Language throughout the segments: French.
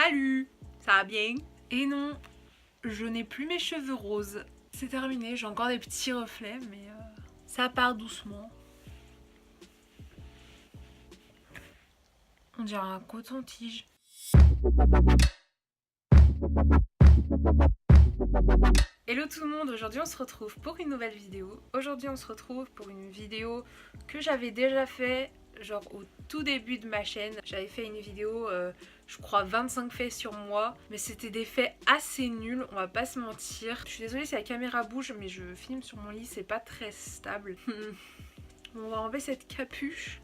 Salut, ça va bien? Et non, je n'ai plus mes cheveux roses. C'est terminé, j'ai encore des petits reflets, mais ça part doucement. On dirait un coton-tige. Hello tout le monde, aujourd'hui on se retrouve pour une nouvelle vidéo. Aujourd'hui on se retrouve pour une vidéo que j'avais déjà fait genre au tout début de ma chaîne. J'avais fait une vidéo, je crois 25 faits sur moi, mais c'était des faits assez nuls, on va pas se mentir. Je suis désolée si la caméra bouge, mais je filme sur mon lit, c'est pas très stable. On va enlever cette capuche.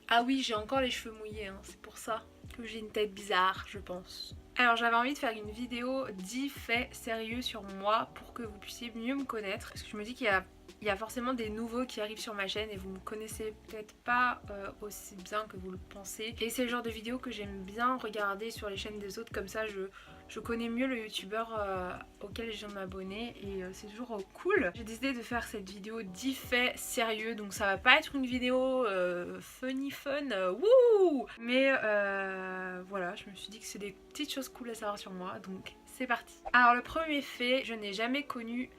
Ah oui, j'ai encore les cheveux mouillés, hein. C'est pour ça que j'ai une tête bizarre, je pense. Alors j'avais envie de faire une vidéo 10 faits sérieux sur moi pour que vous puissiez mieux me connaître. Parce que je me dis qu'il y a forcément des nouveaux qui arrivent sur ma chaîne et vous me connaissez peut-être pas aussi bien que vous le pensez. Et c'est le genre de vidéo que j'aime bien regarder sur les chaînes des autres, comme ça je connais mieux le youtubeur auquel je viens de m'abonner et c'est toujours cool. J'ai décidé de faire cette vidéo 10 faits sérieux, donc ça va pas être une vidéo funny fun, wouh. Mais voilà, je me suis dit que c'est des petites choses cool à savoir sur moi, donc c'est parti. Alors le premier fait, je n'ai jamais connu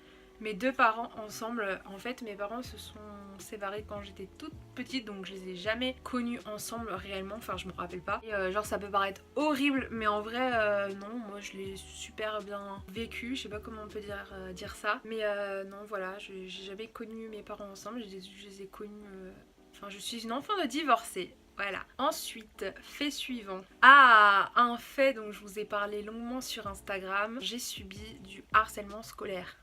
mes deux parents ensemble. En fait mes parents se sont séparés quand j'étais toute petite, donc je les ai jamais connus ensemble réellement, enfin je me rappelle pas. Et genre ça peut paraître horrible, mais en vrai non, moi je l'ai super bien vécu, je sais pas comment on peut dire ça. Mais non voilà, j'ai jamais connu mes parents ensemble, je les ai connus... Enfin je suis une enfant de divorcée. Voilà. Ensuite, fait suivant. Ah, un fait dont je vous ai parlé longuement sur Instagram. J'ai subi du harcèlement scolaire.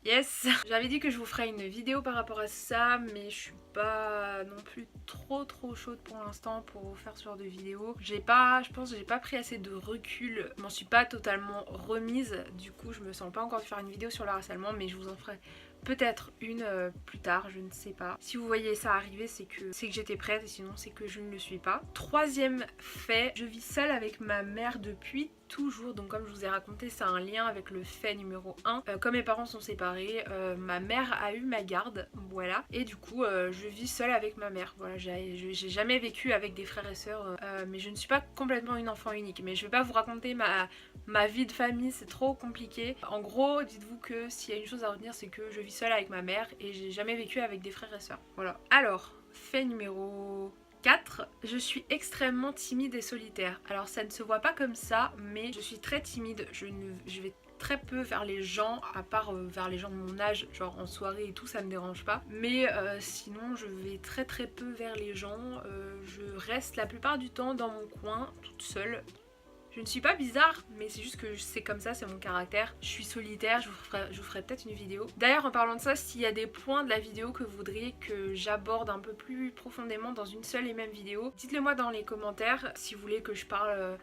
Yes. J'avais dit que je vous ferais une vidéo par rapport à ça, mais je suis pas non plus trop chaude pour l'instant pour vous faire ce genre de vidéo. Je pense que j'ai pas pris assez de recul, je m'en suis pas totalement remise, du coup je me sens pas encore de faire une vidéo sur le harcèlement, mais je vous en ferai peut-être une plus tard, je ne sais pas. Si vous voyez ça arriver, c'est que j'étais prête, et sinon c'est que je ne le suis pas. Troisième fait, je vis seule avec ma mère depuis toujours, donc comme je vous ai raconté, ça a un lien avec le fait numéro 1. Comme mes parents sont séparés, ma mère a eu ma garde, voilà, et du coup je vis seule avec ma mère. Voilà, j'ai jamais vécu avec des frères et sœurs, mais je ne suis pas complètement une enfant unique, mais je vais pas vous raconter ma vie de famille, c'est trop compliqué. En gros, dites-vous que s'il y a une chose à retenir, c'est que je vis seule avec ma mère et j'ai jamais vécu avec des frères et sœurs. Voilà. Alors, fait numéro 4, je suis extrêmement timide et solitaire. Alors ça ne se voit pas comme ça, mais je suis très timide. Je vais très peu vers les gens, à part vers les gens de mon âge, genre en soirée et tout, ça me dérange pas. Mais sinon, je vais très peu vers les gens. Je reste la plupart du temps dans mon coin, toute seule. Je ne suis pas bizarre, mais c'est juste que c'est comme ça, c'est mon caractère. Je suis solitaire, je vous ferai peut-être une vidéo. D'ailleurs, en parlant de ça, s'il y a des points de la vidéo que vous voudriez que j'aborde un peu plus profondément dans une seule et même vidéo, dites-le moi dans les commentaires si vous voulez que je parle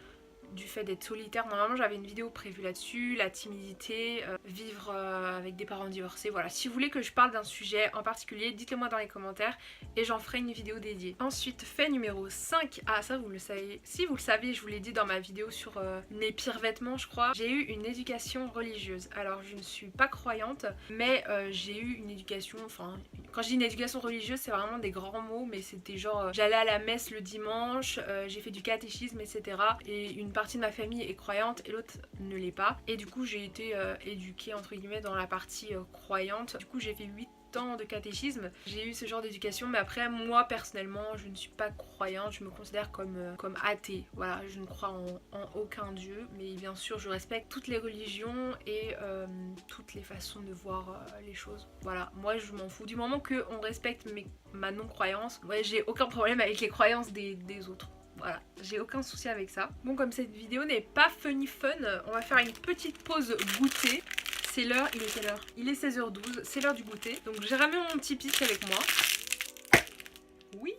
du fait d'être solitaire. Normalement j'avais une vidéo prévue là-dessus, la timidité, vivre avec des parents divorcés, voilà. Si vous voulez que je parle d'un sujet en particulier, dites-le moi dans les commentaires et j'en ferai une vidéo dédiée. Ensuite, fait numéro 5, ah ça vous le savez, si vous le savez, je vous l'ai dit dans ma vidéo sur mes pires vêtements je crois, j'ai eu une éducation religieuse. Alors je ne suis pas croyante, mais j'ai eu une éducation, enfin quand je dis une éducation religieuse c'est vraiment des grands mots, mais c'était genre j'allais à la messe le dimanche, j'ai fait du catéchisme etc. Et une partie de ma famille est croyante et l'autre ne l'est pas, et du coup j'ai été éduquée entre guillemets dans la partie croyante. Du coup j'ai fait 8 ans de catéchisme, j'ai eu ce genre d'éducation, mais après moi personnellement je ne suis pas croyante, je me considère comme athée, voilà, je ne crois en aucun dieu, mais bien sûr je respecte toutes les religions et toutes les façons de voir les choses, voilà, moi je m'en fous du moment qu'on respecte ma non-croyance. Ouais, j'ai aucun problème avec les croyances des autres. Voilà, j'ai aucun souci avec ça. Bon, comme cette vidéo n'est pas funny fun, on va faire une petite pause goûter. C'est l'heure, il est quelle heure? Il est 16h12, c'est l'heure du goûter. Donc j'ai ramené mon petit pitch avec moi. Oui.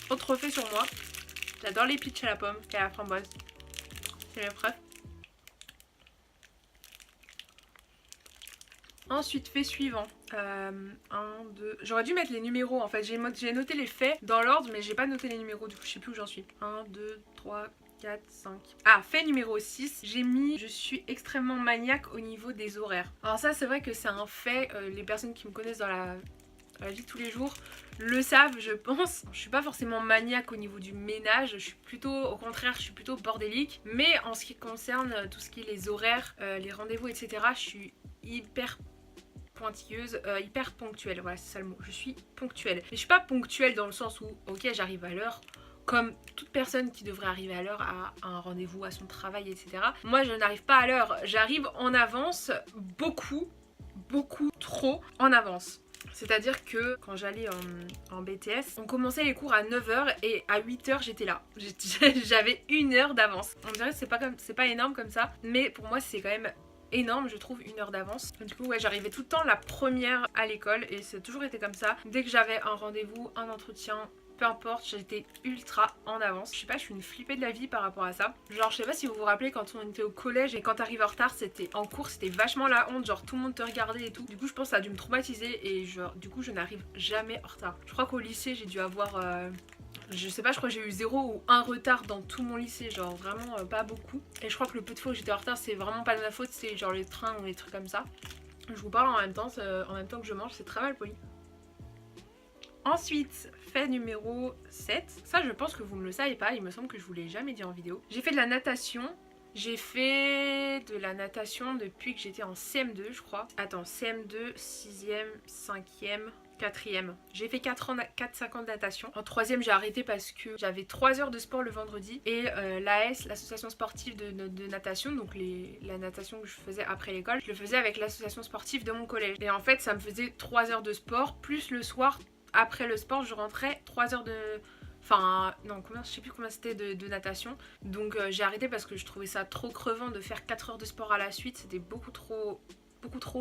Autre fait sur moi, j'adore les pitchs à la pomme et à la framboise. C'est mes préf. Ensuite, fait suivant. 1, 2... J'aurais dû mettre les numéros en fait. J'ai noté les faits dans l'ordre, mais j'ai pas noté les numéros. Du coup, je sais plus où j'en suis. 1, 2, 3, 4, 5. Ah, fait numéro 6. J'ai mis je suis extrêmement maniaque au niveau des horaires. Alors ça, c'est vrai que c'est un fait. Les personnes qui me connaissent dans la dans la vie de tous les jours le savent, je pense. Je suis pas forcément maniaque au niveau du ménage, je suis plutôt, au contraire, je suis plutôt bordélique. Mais en ce qui concerne tout ce qui est les horaires, les rendez-vous, etc., je suis hyper pointilleuse, hyper ponctuelle, voilà c'est ça le mot, je suis ponctuelle. Mais je suis pas ponctuelle dans le sens où, ok j'arrive à l'heure, comme toute personne qui devrait arriver à l'heure à un rendez-vous, à son travail, etc. Moi je n'arrive pas à l'heure, j'arrive en avance, beaucoup trop en avance. C'est-à-dire que quand j'allais en BTS, on commençait les cours à 9h et à 8h j'étais là. J'avais 1 heure d'avance. On dirait que c'est pas énorme comme ça, mais pour moi c'est quand même énorme, je trouve, 1 heure d'avance. Du coup ouais, j'arrivais tout le temps la première à l'école et ça a toujours été comme ça. Dès que j'avais un rendez-vous, un entretien, peu importe, j'étais ultra en avance. Je sais pas, je suis une flippée de la vie par rapport à ça. Genre je sais pas si vous vous rappelez quand on était au collège et quand t'arrives en retard, c'était en cours, c'était vachement la honte, genre tout le monde te regardait et tout. Du coup je pense que ça a dû me traumatiser et genre du coup je n'arrive jamais en retard. Je crois qu'au lycée j'ai dû avoir je sais pas, je crois que j'ai eu 0 ou 1 retard dans tout mon lycée, genre vraiment pas beaucoup. Et je crois que le peu de fois où j'étais en retard, c'est vraiment pas de ma faute, c'est genre les trains ou les trucs comme ça. Je vous parle en même temps que je mange, c'est très mal poli. Ensuite, fait numéro 7. Ça, je pense que vous ne le savez pas, il me semble que je vous l'ai jamais dit en vidéo. J'ai fait de la natation. J'ai fait de la natation depuis que j'étais en CM2, je crois. Attends, CM2, 6ème, 5ème... 4ème. J'ai fait 4-5 ans de natation. En 3ème j'ai arrêté parce que j'avais 3 heures de sport le vendredi. Et l'AS, l'association sportive de natation, donc la natation que je faisais après l'école, je le faisais avec l'association sportive de mon collège. Et en fait ça me faisait 3 heures de sport, plus le soir, après le sport je rentrais 3 heures de... Enfin, non, je sais plus combien c'était de natation. Donc j'ai arrêté parce que je trouvais ça trop crevant de faire 4 heures de sport à la suite. C'était beaucoup trop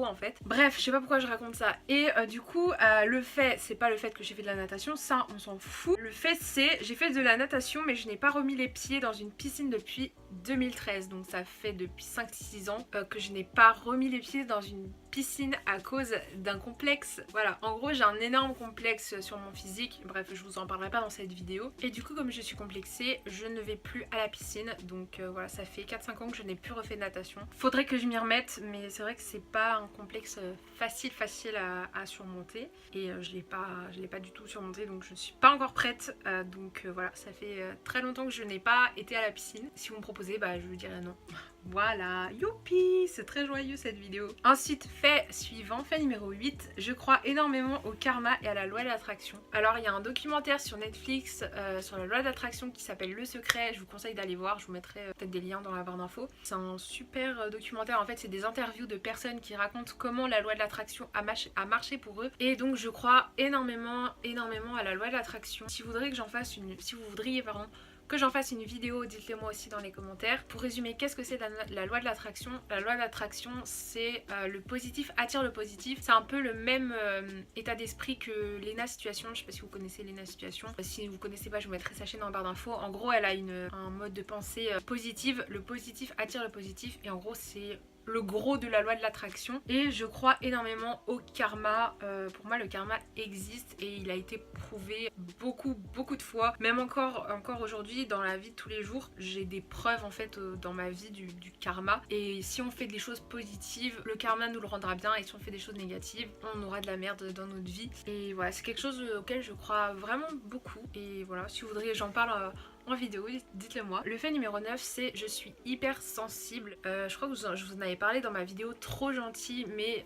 en fait. Bref, je sais pas pourquoi je raconte ça. Et du coup, le fait, c'est pas le fait que j'ai fait de la natation, ça on s'en fout. Le fait c'est, j'ai fait de la natation mais je n'ai pas remis les pieds dans une piscine depuis 2013. Donc ça fait depuis 5-6 ans que je n'ai pas remis les pieds dans une piscine à cause d'un complexe. Voilà, en gros j'ai un énorme complexe sur mon physique. Bref, je vous en parlerai pas dans cette vidéo. Et du coup comme je suis complexée, je ne vais plus à la piscine. Donc voilà, ça fait 4-5 ans que je n'ai plus refait de natation. Faudrait que je m'y remette, mais c'est vrai que c'est pas un complexe facile à surmonter. Et je l'ai pas du tout surmonté, donc je ne suis pas encore prête. Donc voilà, ça fait très longtemps que je n'ai pas été à la piscine. Si vous me proposez, bah je vous dirais non. Voilà, youpi, c'est très joyeux cette vidéo. Ensuite, fait suivant, fait numéro 8, je crois énormément au karma et à la loi de l'attraction. Alors il y a un documentaire sur Netflix sur la loi de l'attraction qui s'appelle Le Secret, je vous conseille d'aller voir, je vous mettrai peut-être des liens dans la barre d'infos. C'est un super documentaire, en fait c'est des interviews de personnes qui racontent comment la loi de l'attraction a marché pour eux. Et donc je crois énormément à la loi de l'attraction. Si vous voudriez que j'en fasse que j'en fasse une vidéo, dites-le moi aussi dans les commentaires. Pour résumer, qu'est-ce que c'est la loi de l'attraction? La loi de l'attraction, c'est le positif attire le positif. C'est un peu le même état d'esprit que Lena Situation. Je sais pas si vous connaissez Lena Situation. Si vous connaissez pas, je vous mettrai sa chaîne en barre d'infos. En gros, elle a un mode de pensée positive. Le positif attire le positif. Et en gros, c'est le gros de la loi de l'attraction. Et je crois énormément au karma. Pour moi le karma existe et il a été prouvé beaucoup de fois. Même encore aujourd'hui dans la vie de tous les jours, j'ai des preuves en fait dans ma vie du karma. Et si on fait des choses positives, le karma nous le rendra bien. Et si on fait des choses négatives, on aura de la merde dans notre vie. Et voilà, c'est quelque chose auquel je crois vraiment beaucoup. Et voilà, si vous voudriez j'en parle en vidéo, dites-le moi. Le fait numéro 9, c'est je suis hyper sensible. Je crois que je vous en avais parlé dans ma vidéo trop gentille, mais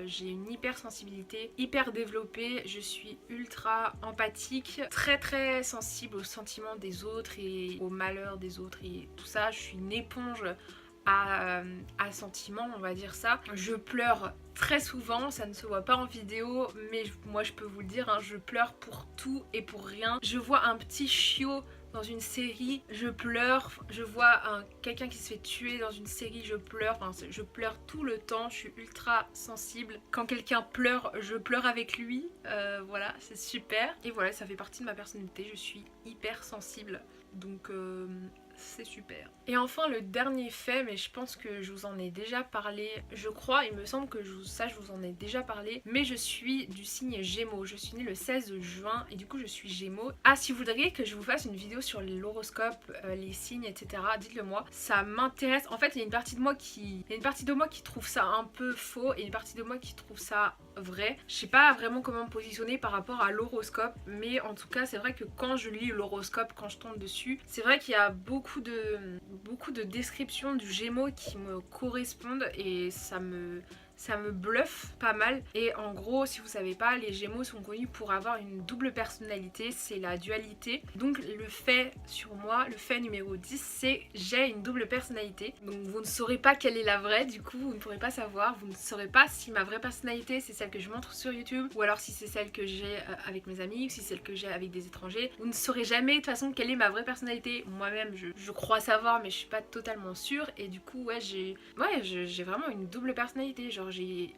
j'ai une hypersensibilité hyper développée. Je suis ultra empathique, très sensible aux sentiments des autres et au malheur des autres et tout ça. Je suis une éponge à sentiments, on va dire ça. Je pleure très souvent, ça ne se voit pas en vidéo, mais moi je peux vous le dire, hein, je pleure pour tout et pour rien. Je vois un petit chiot dans une série, je pleure. Je vois quelqu'un qui se fait tuer dans une série, je pleure. Enfin, je pleure tout le temps, je suis ultra sensible. Quand quelqu'un pleure, je pleure avec lui. Voilà, c'est super. Et voilà, ça fait partie de ma personnalité, je suis hyper sensible. Donc c'est super. Et enfin le dernier fait, mais je pense que je vous en ai déjà parlé, je crois, il me semble que je vous en ai déjà parlé, mais je suis du signe Gémeaux. Je suis née le 16 juin et du coup je suis Gémeaux. Ah, si vous voudriez que je vous fasse une vidéo sur l'horoscope, les signes, etc., dites-le moi, ça m'intéresse. En fait il y a une partie de moi qui trouve ça un peu faux et une partie de moi qui trouve ça vrai. Je sais pas vraiment comment me positionner par rapport à l'horoscope, mais en tout cas c'est vrai que quand je lis l'horoscope, quand je tombe dessus, c'est vrai qu'il y a beaucoup de descriptions du Gémeaux qui me correspondent et ça me bluffe pas mal. Et en gros, si vous savez pas, les Gémeaux sont connus pour avoir une double personnalité, c'est la dualité. Donc le fait sur moi, le fait numéro 10, c'est j'ai une double personnalité. Donc vous ne saurez pas quelle est la vraie, du coup vous ne pourrez pas savoir, vous ne saurez pas si ma vraie personnalité c'est celle que je montre sur YouTube, ou alors si c'est celle que j'ai avec mes amis, ou si c'est celle que j'ai avec des étrangers. Vous ne saurez jamais de toute façon quelle est ma vraie personnalité. Moi-même je crois savoir, mais je suis pas totalement sûre. Et du coup ouais, j'ai vraiment une double personnalité. Genre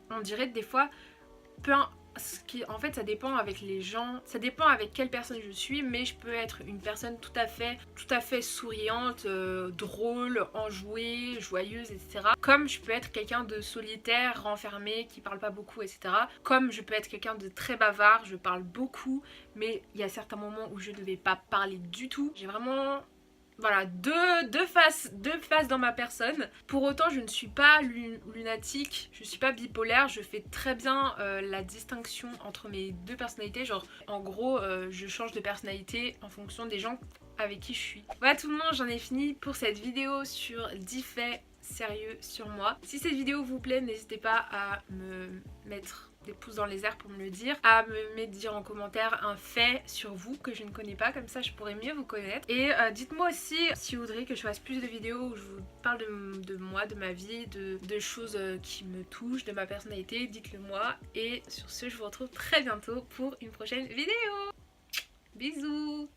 on dirait des fois, en fait ça dépend avec les gens, ça dépend avec quelle personne je suis, mais je peux être une personne tout à fait souriante, drôle, enjouée, joyeuse, etc. Comme je peux être quelqu'un de solitaire, renfermé, qui parle pas beaucoup, etc. Comme je peux être quelqu'un de très bavard, je parle beaucoup, mais il y a certains moments où je ne vais pas parler du tout. J'ai vraiment... Voilà, deux faces dans ma personne. Pour autant, je ne suis pas lunatique, je suis pas bipolaire, je fais très bien la distinction entre mes deux personnalités. Genre, en gros, je change de personnalité en fonction des gens avec qui je suis. Voilà tout le monde, j'en ai fini pour cette vidéo sur 10 faits sérieux sur moi. Si cette vidéo vous plaît, n'hésitez pas à me mettre des pouces dans les airs pour me le dire, à me dire en commentaire un fait sur vous que je ne connais pas, comme ça je pourrais mieux vous connaître. Et dites-moi aussi si vous voudriez que je fasse plus de vidéos où je vous parle de moi, de ma vie, de choses qui me touchent, de ma personnalité, dites-le moi. Et sur ce, je vous retrouve très bientôt pour une prochaine vidéo. Bisous.